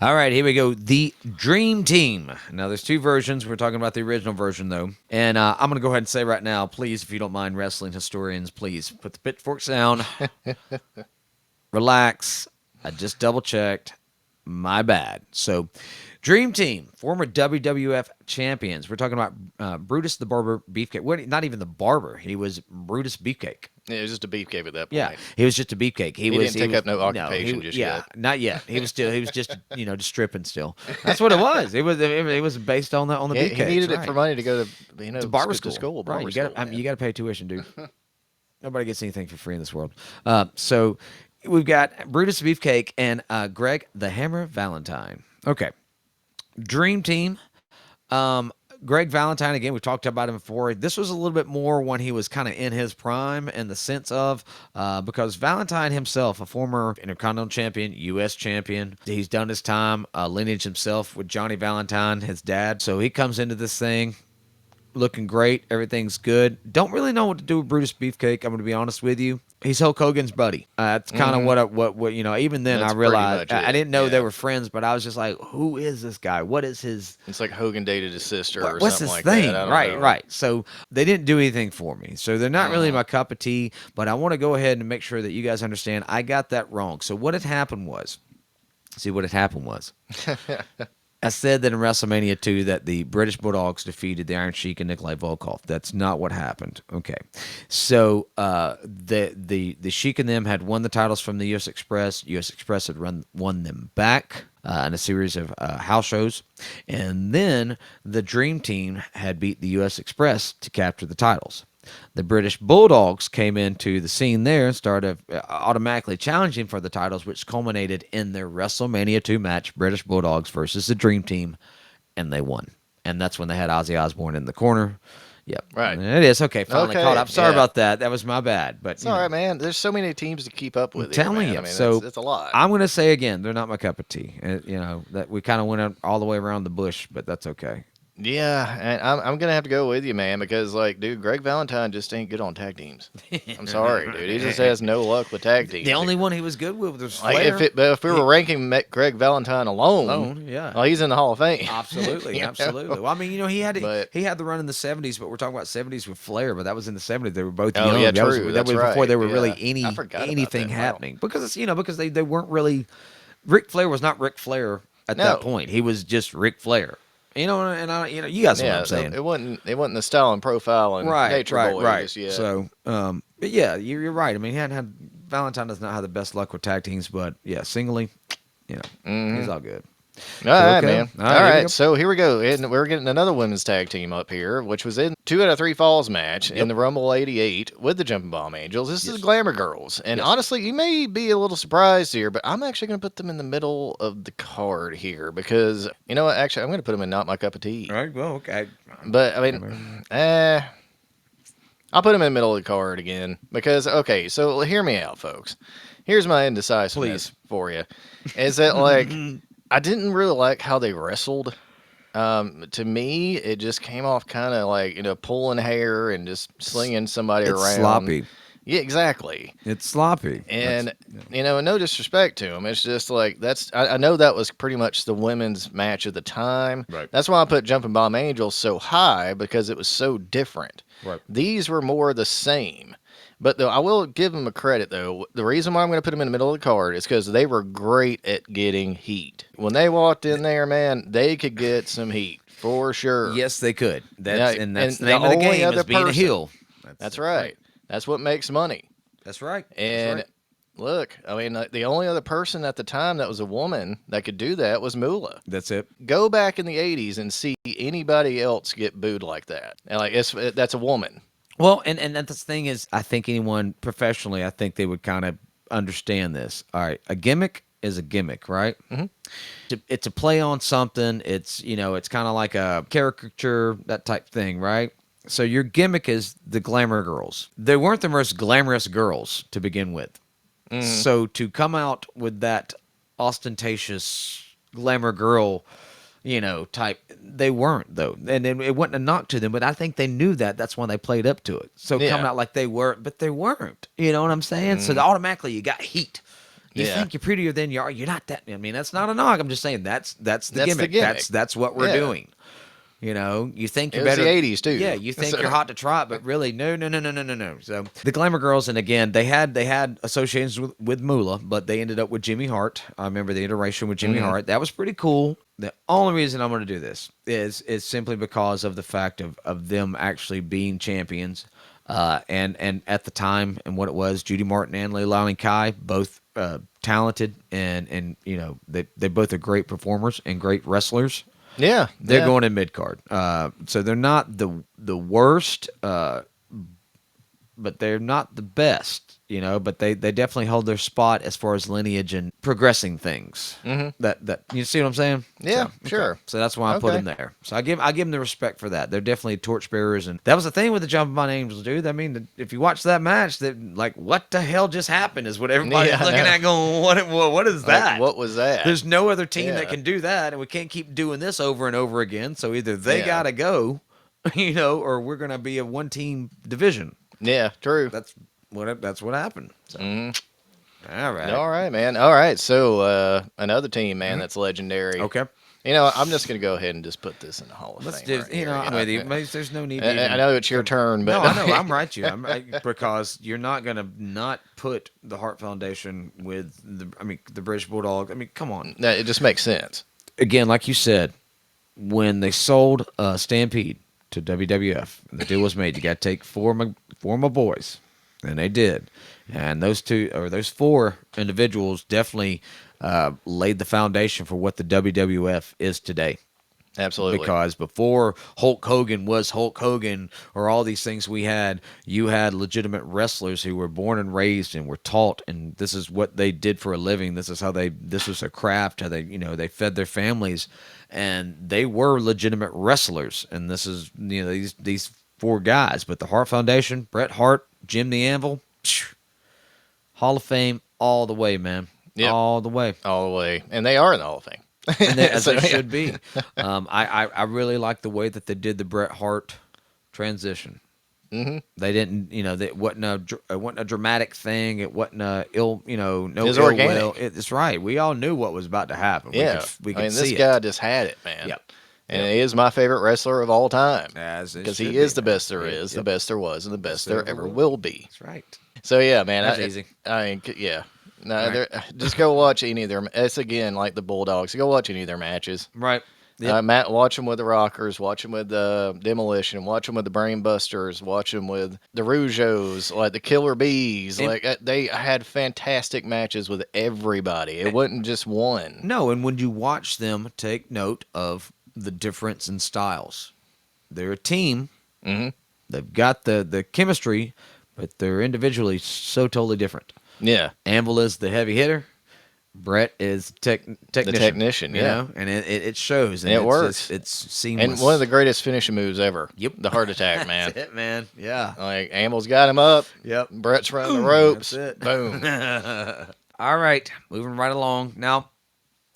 All right, here we go. The Dream Team. Now, there's two versions. We're talking about the original version, though. And I'm going to go ahead and say right now, please, if you don't mind, wrestling historians, please put the pitchforks down. Relax. I just double-checked. My bad. So, Dream Team, former WWF champions. We're talking about Brutus the Barber Beefcake. Well, not even the barber. He was Brutus Beefcake. Yeah, it was just a beefcake at that point. Yeah, he was just a beefcake. He didn't take up no occupation just yet. Not yet. He was just just stripping still. That's what it was. It was based on the beefcake. He needed it for money to go to barber school. Right, you got to pay tuition, dude. Nobody gets anything for free in this world. So we've got Brutus Beefcake and Greg the Hammer Valentine. Okay, Dream Team. Greg Valentine, again, we talked about him before. This was a little bit more when he was kind of in his prime in the sense of because Valentine himself, a former Intercontinental Champion, U.S. Champion, he's done his time, lineage himself with Johnny Valentine, his dad. So he comes into this thing looking great. Everything's good. Don't really know what to do with Brutus Beefcake. I'm going to be honest with you. He's Hulk Hogan's buddy. That's kind of what even then That's I realized pretty much I it. didn't know Yeah. they were friends, but I was just like, who is this guy? What is his? It's like Hogan dated his sister or What's something this like thing? that. I don't know. Right. So they didn't do anything for me. So they're not really my cup of tea. But I want to go ahead and make sure that you guys understand I got that wrong. So what had happened was, I said that in WrestleMania 2 that the British Bulldogs defeated the Iron Sheik and Nikolai Volkov. That's not what happened. Okay. So the Sheik and them had won the titles from the U.S. Express. U.S. Express had won them back in a series of house shows. And then the Dream Team had beat the U.S. Express to capture the titles. The British Bulldogs came into the scene there and started automatically challenging for the titles, which culminated in their WrestleMania 2 match, British Bulldogs versus the Dream Team, and they won. And that's when they had Ozzy Osbourne in the corner. Yep. Right. It is. Okay, finally Okay, caught up. Sorry yeah. about that. That was my bad. But It's all right, man. There's so many teams to keep up with. I'm telling man. you. I mean, So it's a lot. I'm going to say again, they're not my cup of tea. That we kind of went all the way around the bush, but that's okay. Yeah, and I'm gonna have to go with you, man, because dude, Greg Valentine just ain't good on tag teams. I'm sorry, dude. He just has no luck with tag teams. The only one he was good with was Flair. If we were ranking Greg Valentine alone, yeah. well, he's in the Hall of Fame. Absolutely, You know? absolutely. Well, I mean, he had the run in the 70s, but we're talking about 70s with Flair. But that was in the 70s. They were both young. Yeah, that was, true. That was That's before there were right. really Yeah. I forgot about anything that. Wow. happening because because they weren't really. Ric Flair was not Ric Flair at that point. He was just Ric Flair. You guys know what I'm saying. It wasn't the style and profile and nature boy just yet. So, but yeah, you're right. I mean, Valentine does not have the best luck with tag teams, but yeah, singly, he's all good. All right, Okay. man. All All right, here we right, go. so here we go. And we're getting another women's tag team up here, which was in 2 out of 3 Falls match in the Rumble 88 with the Jumping Bomb Angels. This is Glamour Girls. And honestly, you may be a little surprised here, but I'm actually going to put them in the middle of the card here because, you know what? Actually, I'm going to put them in not my cup of tea. All right, well, okay. But, I mean, I'll put them in the middle of the card again because, okay, so hear me out, folks. Here's my indecisiveness for you. Is that, I didn't really like how they wrestled. To me, it just came off kind of pulling hair and just slinging somebody It's around. sloppy. Yeah, exactly. It's sloppy. And no disrespect to them, it's just I know that was pretty much the women's match of the time. Right. That's why I put Jumping Bomb Angels so high because it was so different. Right. These were more the same. But I will give them a credit, though. The reason why I'm going to put them in the middle of the card is because they were great at getting heat. When they walked in there, man, they could get some heat for sure. Yes, they could. That's the and name the of the only game other is being a person- heel. That's right. That's what makes money. That's right. And look, I mean, the only other person at the time that was a woman that could do that was Moolah. That's it. Go back in the 80s and see anybody else get booed like that. And that's a woman. Well, and that's the thing is, I think anyone professionally, I think they would kind of understand this. All right, a gimmick is a gimmick, right? Mm-hmm. It's a play on something. It's it's kind of like a caricature, that type thing, right? So your gimmick is the glamour girls. They weren't the most glamorous girls to begin with. Mm-hmm. So to come out with that ostentatious glamour girl, type, they weren't, though. And it wasn't a knock to them, but I think they knew that. That's why they played up to it. So coming out like they were, but they weren't. You know what I'm saying? So automatically you got heat. You Yeah. think you're prettier than you are. You're not that. I mean, that's not a knock. I'm just saying that's the That's the gimmick. gimmick. That's what we're Yeah. doing. You know, you think It you're was the better. 80s too. Yeah, you think So- you're hot to trot, but really, no, no, no, no, no, no, no. So the Glamour Girls, and again, they had associations with Moolah, but they ended up with Jimmy Hart. I remember the iteration with Jimmy Hart. That was pretty cool. The only reason I'm going to do this is simply because of the fact of them actually being champions, and at the time and what it was, Judy Martin and Leilani Kai, both talented, and you know they both are great performers and great wrestlers. Yeah. They're yeah. going in mid card, so they're not the worst, but they're not the best, you know. But they definitely hold their spot as far as lineage and progressing things. That you see what I'm saying? Yeah, So, sure. So that's why I put Okay. them there. So I give them the respect for that. They're definitely torchbearers, and that was the thing with the Jumping on Angels, dude. I mean, if you watch that match, that like what the hell just happened is what everybody's Yeah, I looking know. at, going, what is Like, that? what was that? There's no other team that Yeah. can do that, and we can't keep doing this over and over again. So either they Yeah. gotta go, you know, or we're gonna be a one team division. Yeah, true. That's what happened. So, all right. All right, man. All right. So another team, man, that's legendary. Okay. You know, I'm just gonna go ahead and just put this in the Hall of Let's Fame. do. right You here, know, I'm with you. There's no need. To I even, know it's your turn, but no, I know. I'm right. You. Because you're not gonna not put the Hart Foundation with the British Bulldog. I mean, come on. No, it just makes sense. Again, like you said, when they sold Stampede to WWF, and the deal was made. You got to take four of my boys, and they did. And those four individuals definitely laid the foundation for what the WWF is today. Absolutely. Because before Hulk Hogan was Hulk Hogan, or all these things we had, you had legitimate wrestlers who were born and raised and were taught, and this is what they did for a living. This was a craft, how they fed their families, and they were legitimate wrestlers. And this is, these four guys. But the Hart Foundation, Bret Hart, Jim the Anvil, Hall of Fame all the way, man. Yep. All the way. All the way, and they are in the Hall of Fame. And as So, they yeah. should be. I really like the way that they did the Bret Hart transition. Mhm. They didn't, it wasn't a dramatic thing. It wasn't a no It was ill organic. will. It's right. We all knew what was about to happen. Yeah, we I mean, could this see guy it. just had it, man. Yep. And he is my favorite wrestler of all time As it because should he is be, the man. best there is, the Yep. best there was, and the best there there ever ever will be. That's right. So yeah, man, That's easy. I mean, yeah. No, Right. just go watch any of their. It's again like the Bulldogs. Go watch any of their matches. Right. Yep. Matt, watch them with the Rockers. Watch them with the Demolition. Watch them with the Brainbusters. Watch them with the Rougeos, like the Killer Bees. And- Like they had fantastic matches with everybody. It wasn't just one. No, and when you watch them, take note of the difference in styles. They're a team. Mm-hmm. They've got the chemistry, but they're individually so totally different. Yeah, Anvil is the heavy hitter. Brett is technician. the technician. You Yeah, know? And it shows. And It it's works. just- it's seamless. and one of the greatest finishing moves ever. Yep. The heart attack, man. That's it, man. Yeah. Like Amble's got him up. Yep. Brett's running the ropes. That's it. Boom. All right, moving right along. Now,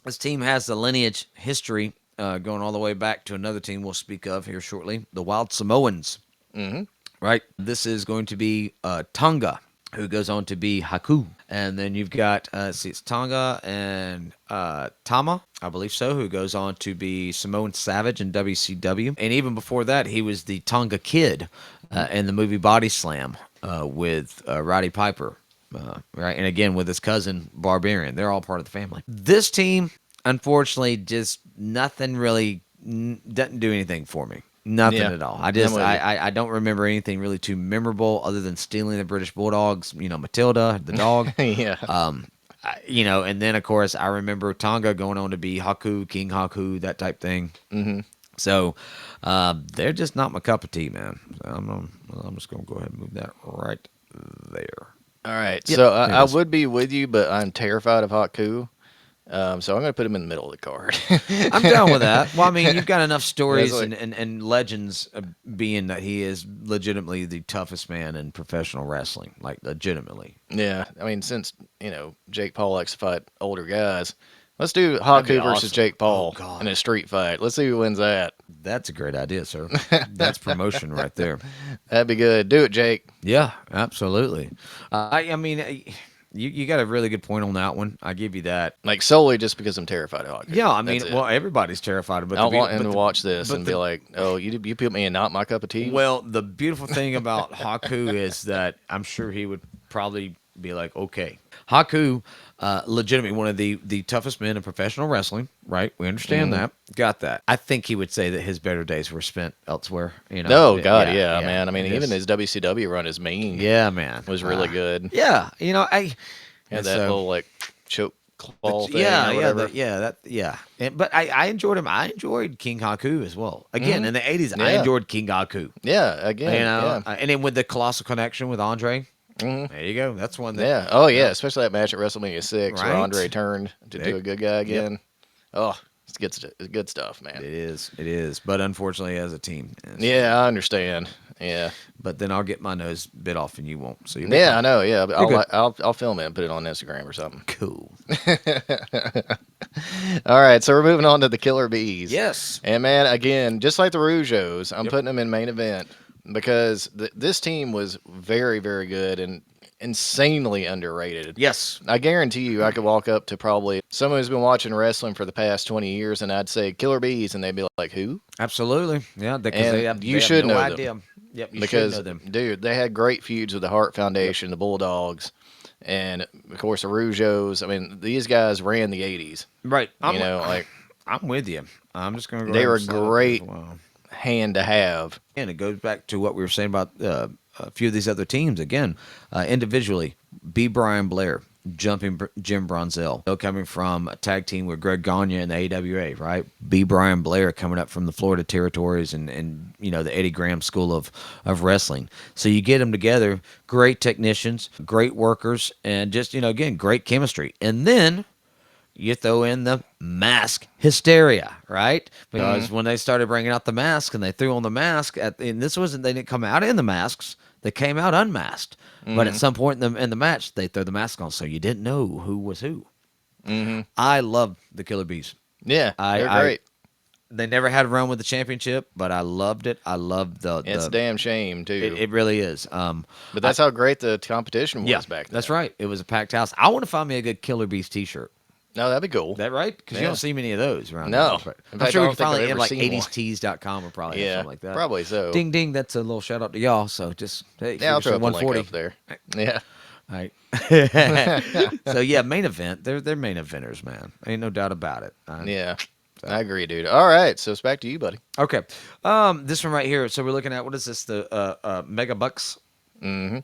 this team has a lineage history going all the way back to another team we'll speak of here shortly, the Wild Samoans. Mm-hmm. Right? This is going to be Tonga, who goes on to be Haku. And then you've got, it's Tonga and Tama, I believe so, who goes on to be Samoan Savage in WCW. And even before that, he was the Tonga Kid in the movie Body Slam with Roddy Piper. Right? And again, with his cousin Barbarian. They're all part of the family. This team, unfortunately, just nothing really doesn't do anything for me. Nothing Yeah. at all. I I'm with you. I don't remember anything really too memorable other than stealing the British Bulldogs. Matilda, the dog. Yeah. And then of course I remember Tonga going on to be Haku, King Haku, that type thing. Mm-hmm. So they're just not my cup of tea, man. So I'm just gonna go ahead and move that right there. All right. Yep, So there it I is. would be with you, but I'm terrified of Haku. So I'm going to put him in the middle of the card. I'm down with that. Well, I mean, you've got enough stories That's and legends being that he is legitimately the toughest man in professional wrestling, like legitimately. Yeah. I mean, since, Jake Paul likes to fight older guys, let's do That'd Haku be versus awesome. Jake Paul Oh, God. in a street fight. Let's see who wins that. That's a great idea, sir. That's promotion right there. That'd be good. Do it, Jake. Yeah, absolutely. I mean, you got a really good point on that one. I give you that. Like solely just because I'm terrified of hockey. Yeah, I mean, That's it. well, everybody's terrified, but I don't want him but to watch this but and be like, "Oh, you put me in not my cup of tea." well, the beautiful thing about Haku is that I'm sure he would probably be like, okay, Haku, legitimately one of the toughest men in professional wrestling, right? We understand that, got that. I think he would say that his better days were spent elsewhere. You know, Oh God, yeah, yeah, yeah, man. I mean, it even is. his WCW run is mean. Yeah, man, Was really good. yeah, you know, Had and that so. little like choke claw But thing yeah, or yeah, whatever. but I enjoyed him. I enjoyed King Haku as well. Again, in the '80s, I Yeah, enjoyed King Haku. yeah. You Again, know, yeah, and then with the colossal connection with Andre, there you go. That's one that, yeah. Oh you yeah, know, especially that match at WrestleMania 6 where Andre right? turned to a good guy Yep, again. Oh, it's good stuff, man. it is. But unfortunately, as a team, Yeah, I understand. Yeah, but then I'll get my nose bit off and you won't, so you'll be yeah, fine. I know. Yeah, but You're good. I'll film it and put it on Instagram or something. Cool. All right, so we're moving on to the Killer Bees. Yes. And man, again, just like the Rougeos, I'm Yep. putting them in main event because this team was very, very good and insanely underrated. Yes. I guarantee you, I could walk up to probably someone who's been watching wrestling for the past 20 years, and I'd say Killer Bees, and they'd be like, "Who?" Absolutely. Yeah, because And they you have should no know them idea. Yep, you should know because, them. dude, they had great feuds with the Hart Yep. Foundation, the Bulldogs, and of course the Rougeos. I mean, these guys ran the '80s. Right. You know, like I'm with you. I'm just going to go they ahead were and sign up here as great well. hand to have. And it goes back to what we were saying about a few of these other teams. Again, individually, B. Brian Blair, Jim Bronzell, coming from a tag team with Greg Gagne in the AWA, right? B. Brian Blair coming up from the Florida Territories and you know the Eddie Graham School of Wrestling. So you get them together, great technicians, great workers, and just again great chemistry. And then you throw in the mask hysteria, right? Because when they started bringing out the mask and they threw on the mask, and this wasn't, they didn't come out in the masks, they came out unmasked. But at some point in the match, they throw the mask on, so you didn't know who was who. I love the Killer Bees. Yeah, they're I great. They never had a run with the championship, but I loved it. I loved It's a the damn shame it, too. it really is. But that's how great the competition Yeah, was back then. that's right. It was a packed house. I want to find me a good Killer Bees T-shirt. No, that'd be cool. That right? Because you Yeah. don't see many of those around here. No. But In I'm fact, sure I we don't can think I've finally in ever like seen one. 80stees.com or probably have Yeah, something like that. probably so. Ding ding, that's a little shout out to y'all. So just hey, Yeah, I'll throw up a link 140. up there. Yeah. All right. So yeah, main event. They're main eventers, man. Ain't no doubt about it. Yeah. I agree, dude. All right, so it's back to you, buddy. Okay. This one right here. So we're looking at what is this? The Mega Bucks. Mm-hmm.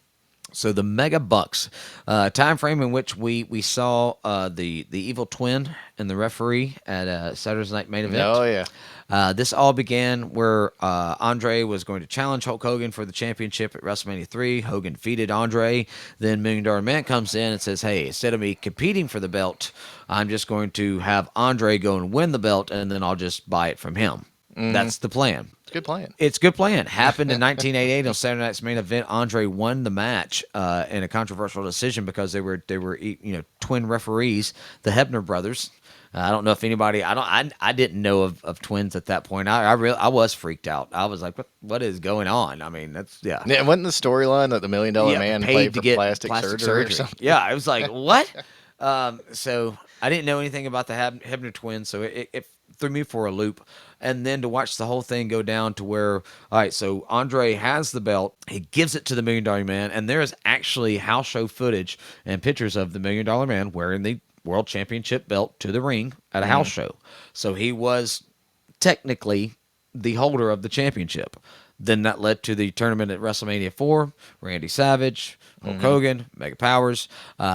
So the Mega Bucks, time frame in which we saw the Evil Twin and the referee at Saturday's Night Main Event. Oh yeah. This all began where Andre was going to challenge Hulk Hogan for the championship at WrestleMania 3. Hogan defeated Andre. Then Million Dollar Man comes in and says, hey, instead of me competing for the belt, I'm just going to have Andre go and win the belt, and then I'll just buy it from him. That's the plan. It's a good plan. It's a good plan. Happened in 1988 on Saturday Night's Main Event. Andre won the match in a controversial decision because they were twin referees, the Hebner brothers. I don't know if anybody. I didn't know of twins at that point. I was freaked out. I was like, what is going on? I mean, that's yeah. Yeah, wasn't the storyline that the $1 Million Man paid paid to for get plastic surgery or something? Yeah, I was like, what? So I didn't know anything about the Hebner twins, so it threw me for a loop. And then to watch the whole thing go down to where, all right, so Andre has the belt, he gives it to the $1 Million Man, and there is actually house show footage and pictures of the $1 Million Man wearing the World Championship belt to the ring at a house show. So he was technically the holder of the championship. Then that led to the tournament at WrestleMania 4, Randy Savage, Hulk Hogan, Mega Powers.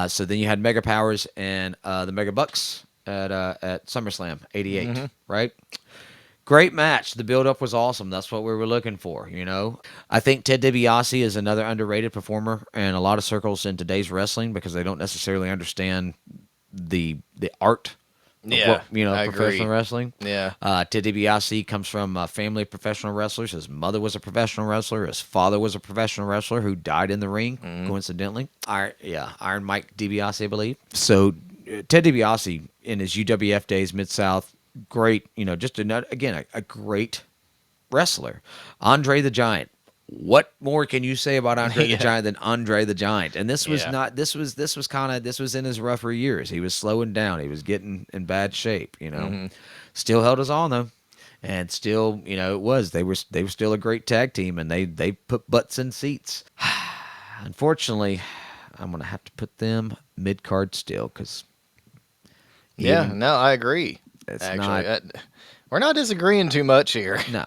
So then you had Mega Powers and the Mega Bucks at SummerSlam 88, right? Great match. The build-up was awesome. That's what we were looking for, I think Ted DiBiase is another underrated performer in a lot of circles in today's wrestling because they don't necessarily understand the art of Yeah, I professional agree. wrestling. Yeah. Ted DiBiase comes from a family of professional wrestlers. His mother was a professional wrestler. His father was a professional wrestler who died in the ring, coincidentally. Iron Mike DiBiase, I believe. So Ted DiBiase in his UWF days, Mid-South, great, just a great wrestler. Andre the Giant, what more can you say about Andre the Yeah. Giant than Andre the Giant? And this was Yeah. not this was in his rougher years. He was slowing down. He was getting in bad shape, Still held us on though. And still, it was they were still a great tag team, and they put butts in seats. Unfortunately, I'm gonna have to put them mid card still because Yeah, even no, I agree. it's Actually, not we're not disagreeing too much here. no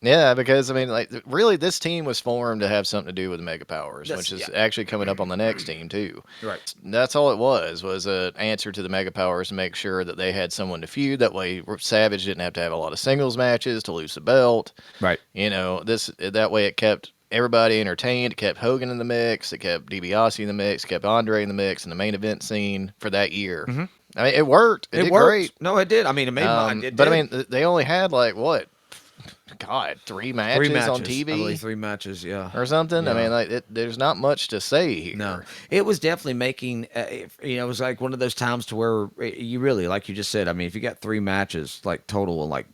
Yeah, because I mean, like, really, this team was formed to have something to do with the Mega Powers, That's which is yeah actually coming up on the next team too. right That's all it was an answer to the Mega Powers to make sure that they had someone to feud. That way, Savage didn't have to have a lot of singles matches to lose the belt. right That way it kept everybody entertained. It kept Hogan in the mix. It kept DiBiase in the mix. Kept Andre in the mix in the main event scene for that year. Mm-hmm. I mean, it worked. It did worked. great. No, it did. I mean, it made mine. It But I did. mean, they only had like what? God, three matches, Three matches on I TV believe 3 matches. Yeah. or something. I Yeah. mean, like there's not much to say here. No, it was definitely making. It was like one of those times to where you really, like you just said. I mean, if you got 3 matches, like total, like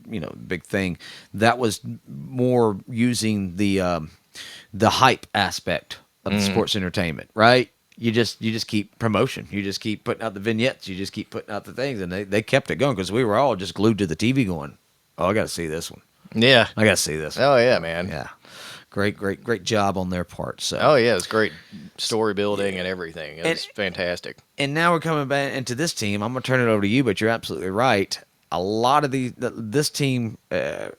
big thing, that was more using the hype aspect of the sports entertainment, right? You just keep promotion. You just keep putting out the vignettes. You just keep putting out the things, and they kept it going because we were all just glued to the TV, going, "Oh, I got to see this one. Yeah. I got to see this." Oh yeah, man. Yeah, great job on their part. So. Oh yeah, it's great story building and everything. It's fantastic. And now we're coming back into this team. I'm going to turn it over to you, but you're absolutely right. A lot of this team,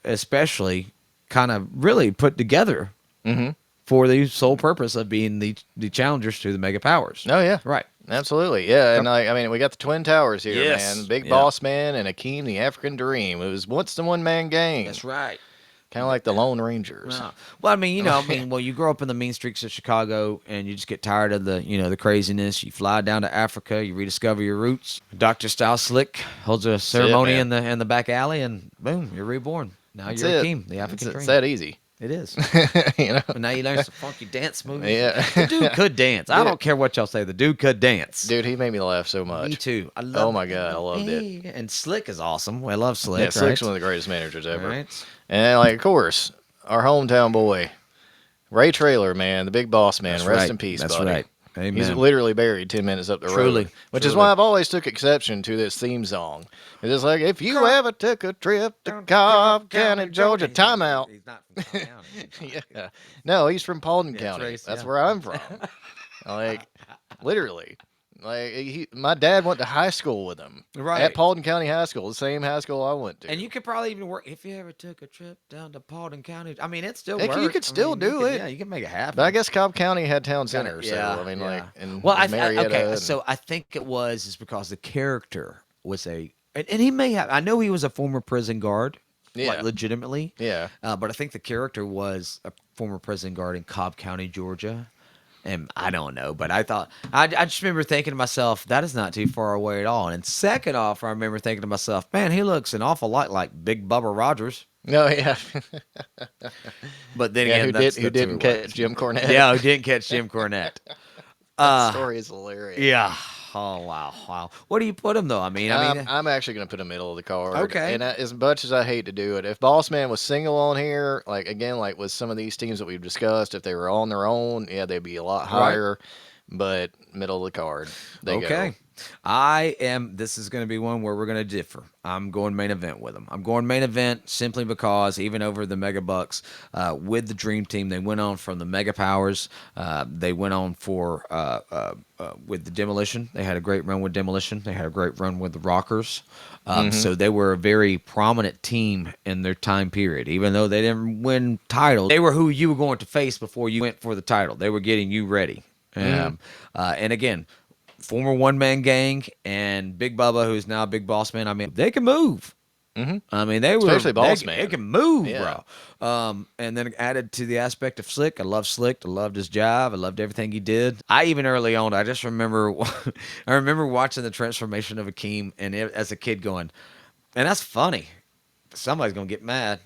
especially, kind of really put together for the sole purpose of being the challengers to the Mega Powers. Oh yeah, Right. absolutely. Yeah, and I mean, we got the Twin Towers here, Yes. man. Big Yeah. Boss Man and Akeem, the African Dream. It was once the one man gang. That's right. Kind of like the Lone Rangers. No. Well, I mean, well, you grow up in the mean streets of Chicago, and you just get tired of the craziness. You fly down to Africa, you rediscover your roots. Dr. Style Slick holds a ceremony man. in the back alley, and boom, you're reborn. Now That's you're it. Akeem, the African It's Dream. that easy. It is. You know. But now you learn some funky dance moves. Yeah. The dude could dance. I don't care what y'all say. The dude could dance. Dude, he made me laugh so much. Me too. I love Oh my God, I loved it. And Slick is awesome. I love Slick. Yeah, Slick's right? one of the greatest managers ever. Right. And like, of course, our hometown boy, Ray Trailer, man, the big boss man. That's Rest right. in peace, That's buddy. right. Amen. He's literally buried 10 minutes up the Truly, road. Which is truly. why I've always took exception to this theme song. It's just like, if you ever took a trip to Cobb County, Georgia, timeout. He's not from Cobb County. Yeah. No, he's from Paulding Yeah, County. Trace, That's yeah. where I'm from. Like, literally. Like, my dad went to high school with him. Right. At Paulding County High School, the same high school I went to. And you could probably even work if you ever took a trip down to Paulding County. I mean, it still Heck, works. you could still do it. Yeah, you can make it happen. But I guess Cobb County had town center, Yeah, so I mean, like, yeah. and Well, Marietta. okay. and- So I think it is because the character was and he may have. I know he was a former prison guard, Yeah. like legitimately. yeah, But I think the character was a former prison guard in Cobb County, Georgia. And I don't know, but I thought I just remember thinking to myself, that is not too far away at all. And second off, I remember thinking to myself, man, he looks an awful lot like Big Bubba Rogers. no, yeah, But then yeah. again, Who didn't catch Jim Cornette? Yeah, who didn't catch Jim Cornette? That story is hilarious. Yeah. Oh wow. What do you put him though? I mean, I'm actually going to put him middle of the card. Okay. And as much as I hate to do it, if Boss Man was single on here, like again, like with some of these teams that we've discussed, if they were on their own, yeah, they'd be a lot higher. But middle of the card, they okay. go. This is going to be one where we're going to differ. I'm going main event with them. I'm going main event simply because even over the Mega Bucks, with the Dream Team, they went on from the Mega Powers. They went on with the Demolition. They had a great run with Demolition. They had a great run with the Rockers. So they were a very prominent team in their time period. Even though they didn't win titles, they were who you were going to face before you went for the title. They were getting you ready. And again, former one-man gang and Big Bubba, who's now Big Boss Man. I mean, they can move. I mean, Especially Boss Man. They can move, Yeah. bro. And then added to the aspect of Slick. I love Slick. I loved his jive. I loved everything he did. I even early on, I just remember, I remember watching the transformation of Akeem and as a kid going, and that's funny. Somebody's gonna get mad.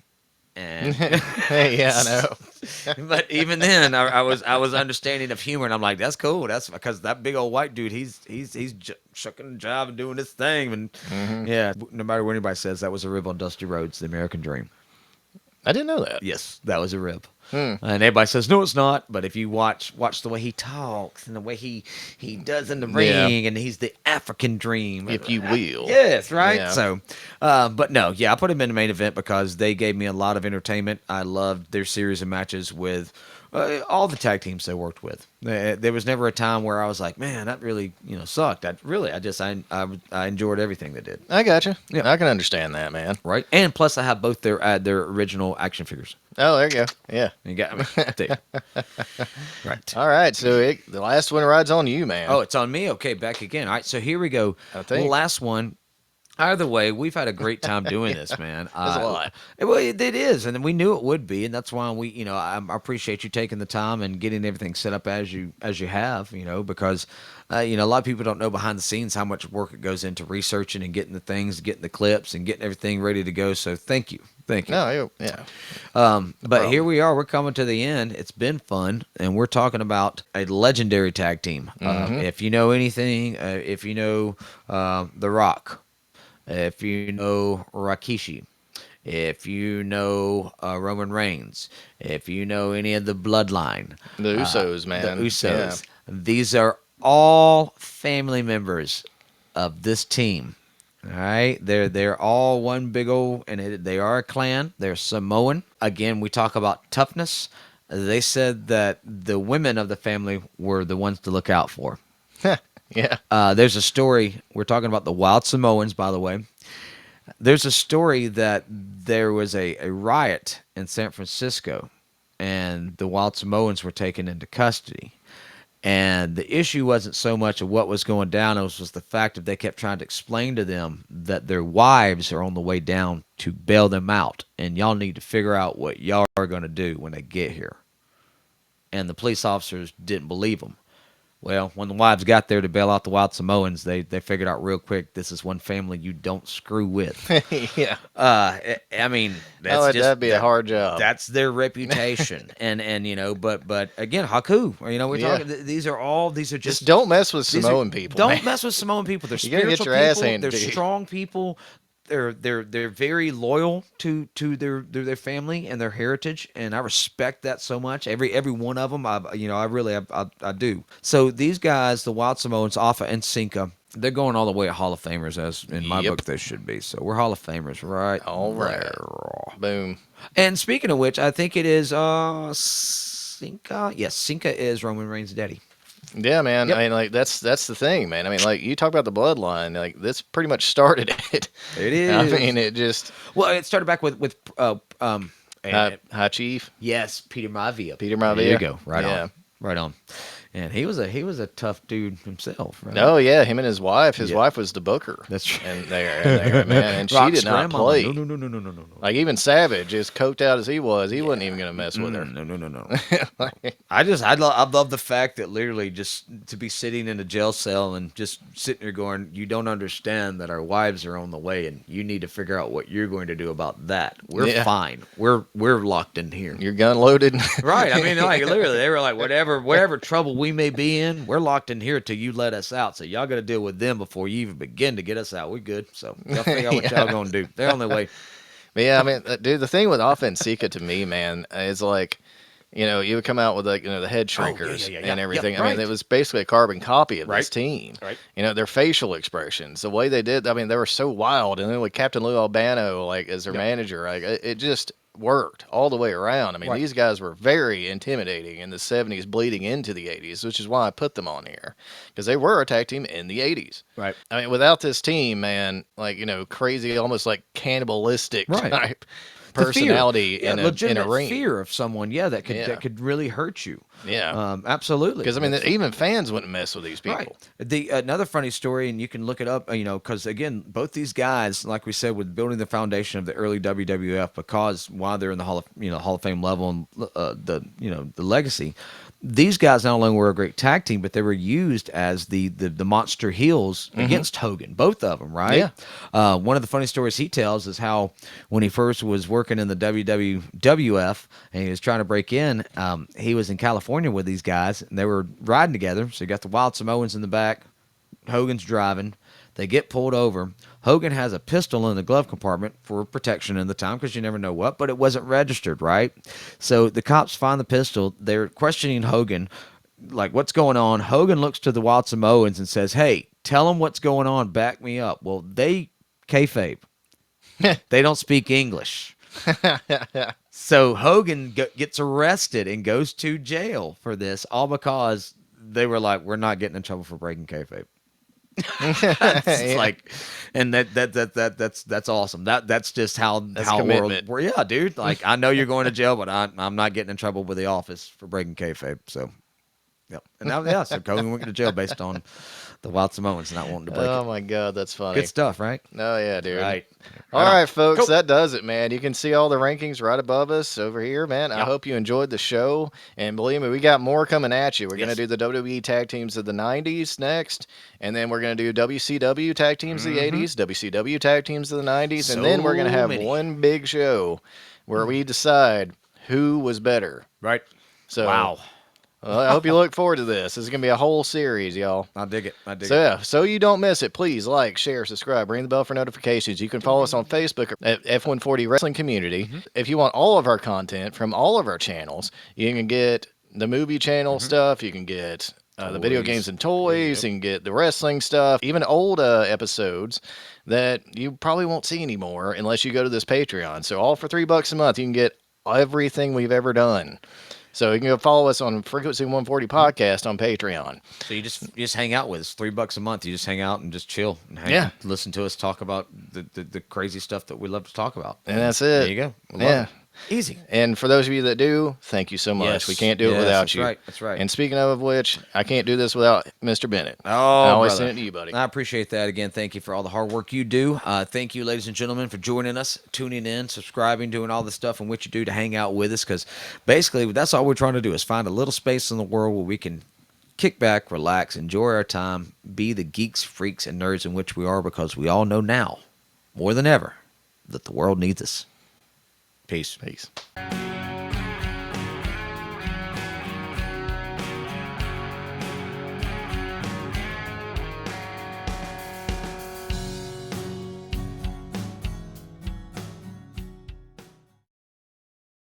And Yeah, I know. but even then, I was understanding of humor, and I'm like, that's cool. That's because that big old white dude, he's shucking the job and doing this thing, and yeah, no matter what anybody says, that was a rib on Dusty Rhodes, the American Dream. I didn't know that. Yes, that was a rib. Hmm. And everybody says no, it's not. But if you watch the way he talks and the way he does in the Yeah, ring, and he's the African Dream, if you will. yes, right. Yeah. So, but no, yeah, I put him in the main event because they gave me a lot of entertainment. I loved their series of matches with all the tag teams they worked with. There was never a time where I was like, man, that really sucked. I enjoyed everything they did. I gotcha. Yeah. I can understand that, man. Right, and plus I have both their original action figures. Oh, there you go. Yeah. You got me. There. Right. All right. So the last one rides on you, man. Oh, it's on me. Okay, back again. All right, so here we go. I think. Last one. Either way, we've had a great time doing this, man. That's a lot. Well, it is, and we knew it would be, and that's why I appreciate you taking the time and getting everything set up as you have, because a lot of people don't know behind the scenes how much work it goes into researching and getting the things, getting the clips, and getting everything ready to go. So thank you. No, yeah. But here we are. We're coming to the end. It's been fun, and we're talking about a legendary tag team. If you know anything, if you know The Rock. If you know Rikishi, if you know Roman Reigns, if you know any of the Bloodline, The Usos, man. the Usos, these are all family members of this team. All right, they're all one big old, and they are a clan. They're Samoan. Again, we talk about toughness. They said that the women of the family were the ones to look out for. Yeah. There's a story. We're talking about the Wild Samoans, by the way. There's a story that there was a riot in San Francisco, and the Wild Samoans were taken into custody. And the issue wasn't so much of what was going down, it was the fact that they kept trying to explain to them that their wives are on the way down to bail them out, and y'all need to figure out what y'all are going to do when they get here. And the police officers didn't believe them. Well, when the wives got there to bail out the Wild Samoans, they figured out real quick, this is one family you don't screw with. Yeah. I mean, That'd be a hard job. That's their reputation, and but again, Haku. We're talking. These are just Just don't mess with Samoan people. Don't man. mess with Samoan people. They're You're gonna spiritual get your ass people. handed They're to you. strong people. They're very loyal to their family and their heritage, and I respect that so much. Every one of them, I do. So these guys, the Wild Samoans, Alpha and Sinka, they're going all the way at Hall of Famers, as in my book they should be. So we're Hall of Famers, right? All right. there. Boom. And speaking of which, I think it is Sinka. Yes, Sinka is Roman Reigns' daddy. Yeah, man. Yep. I mean, like that's the thing, man. I mean, like you talk about the bloodline, like this pretty much started it. It is. I mean, it just It started back with High Chief yes, Peter Maivia. Peter Maivia. There you go. Right Yeah. on. Right on. And he was a tough dude himself. Right? Oh yeah, him and his wife. His Yeah. wife was the booker. That's true. And there, man. And she Rock's did not grandmama. play. No. Like even Savage, as coked out as he was, he wasn't even gonna mess with her. No. Like, I love the fact that literally just to be sitting in a jail cell and just sitting there going, you don't understand that our wives are on the way, and you need to figure out what you're going to do about that. We're fine. We're locked in here. your gun loaded. Right. I mean, like literally, they were like, whatever trouble we may be in, we're locked in here till you let us out. So y'all got to deal with them before you even begin to get us out. We're good. So y'all figure out what y'all gonna do. They're on their way. But yeah, I mean, dude, the thing with Offense Sika to me, man, is like, you would come out with like, the head shrinkers and everything. Yeah, I mean, it was basically a carbon copy of Right. this team. Right. Their facial expressions, the way they did. I mean, they were so wild. And then with Captain Lou Albano, like as their manager, like it just worked all the way around. I mean, Right. these guys were very intimidating in the 70s, bleeding into the 80s, which is why I put them on here because they were a tag team in the 80s. Right. I mean, without this team, man, like, crazy, almost like cannibalistic Right. type The fear. personality in a legitimate ring. fear of someone, that could really hurt you. Yeah. Absolutely. Because, I mean, even fans wouldn't mess with these people. Right. Another funny story, and you can look it up, because again, both these guys, like we said, with building the foundation of the early WWF, because while they're in the Hall of Fame level and the legacy, these guys not only were a great tag team, but they were used as the monster heels against Hogan, both of them, right? Yeah. One of the funny stories he tells is how when he first was working in the WWF and he was trying to break in, he was in California with these guys, and they were riding together. So you got the Wild Samoans in the back, Hogan's driving. They get pulled over. Hogan has a pistol in the glove compartment for protection in the time because you never know what, but it wasn't registered, right? So the cops find the pistol. They're questioning Hogan, like, what's going on? Hogan looks to the Wild Samoans and says, hey, tell them what's going on. Back me up. Well, they kayfabe. They don't speak English. So Hogan gets arrested and goes to jail for this, all because they were like, we're not getting in trouble for breaking kayfabe. It's like, and that's awesome. That's just That's how commitment. yeah, dude. Like, I know you're going to jail, but I'm not getting in trouble with the office for breaking kayfabe. So, yep. And now, yeah, so Hogan went to jail based on the Wild Samoans not wanting to break Oh it. my God, that's funny. Good stuff, right? Oh yeah, dude. Right. All Right on. right, folks, Cool. that does it, man. You can see all the rankings right above us over here, man. I Yep. hope you enjoyed the show. And believe me, we got more coming at you. We're going Yes. to do the WWE tag teams of the 90s next. And then we're going to do WCW tag teams of the 80s, WCW tag teams of the 90s. And then we're going to So have many. one big show where we decide who was better. Right. So, Wow. well, I hope you look forward to this. This is going to be a whole series, y'all. I dig it. I dig So it. yeah, so you don't miss it, please like, share, subscribe, ring the bell for notifications. You can follow us on Facebook at F140 Wrestling Community. If you want all of our content from all of our channels, you can get the movie channel stuff. You can get the video Toys. games and toys. Yep. You can get the wrestling stuff, even old episodes that you probably won't see anymore unless you go to this Patreon. So all for $3 a month, you can get everything we've ever done. So you can go follow us on Frequency 140 Podcast on Patreon. So you just hang out with us. $3 a month. You just hang out and just chill and Yeah. listen to us talk about the crazy stuff that we love to talk about. And that's it. There you go. We love Yeah. it. Easy. And for those of you that do, thank you so much. Yes. We can't do it Yes, without that's you. right. That's right. And speaking of which, I can't do this without Mr. Bennett. Oh, I always brother. send it to you, buddy. I appreciate that. Again, thank you for all the hard work you do. Thank you, ladies and gentlemen, for joining us, tuning in, subscribing, doing all the stuff and what you do to hang out with us. Because basically, that's all we're trying to do is find a little space in the world where we can kick back, relax, enjoy our time, be the geeks, freaks, and nerds in which we are, because we all know now, more than ever, that the world needs us. Peace. Peace.